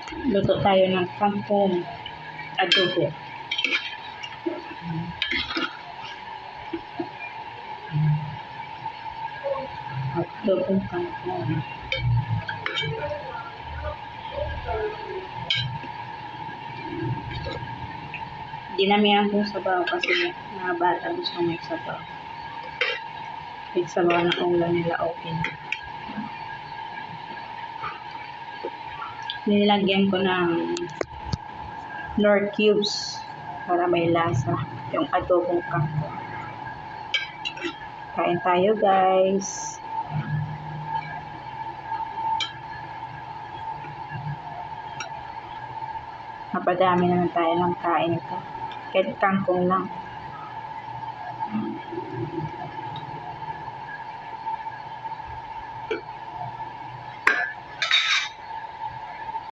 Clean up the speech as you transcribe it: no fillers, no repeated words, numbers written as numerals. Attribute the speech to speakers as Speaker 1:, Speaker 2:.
Speaker 1: Luto tayo ng kangkong adobo. Adobong kangkong. Dinamihan kong sabaw kasi mga bata gusto may sabaw. With sabaw na ulam nila okay na. Nilagyan ko ng Knorr cubes para may lasa yung adobong kangkong. Kain tayo guys. Mapadami naman tayo ng kain ito. Kahit kangkong lang.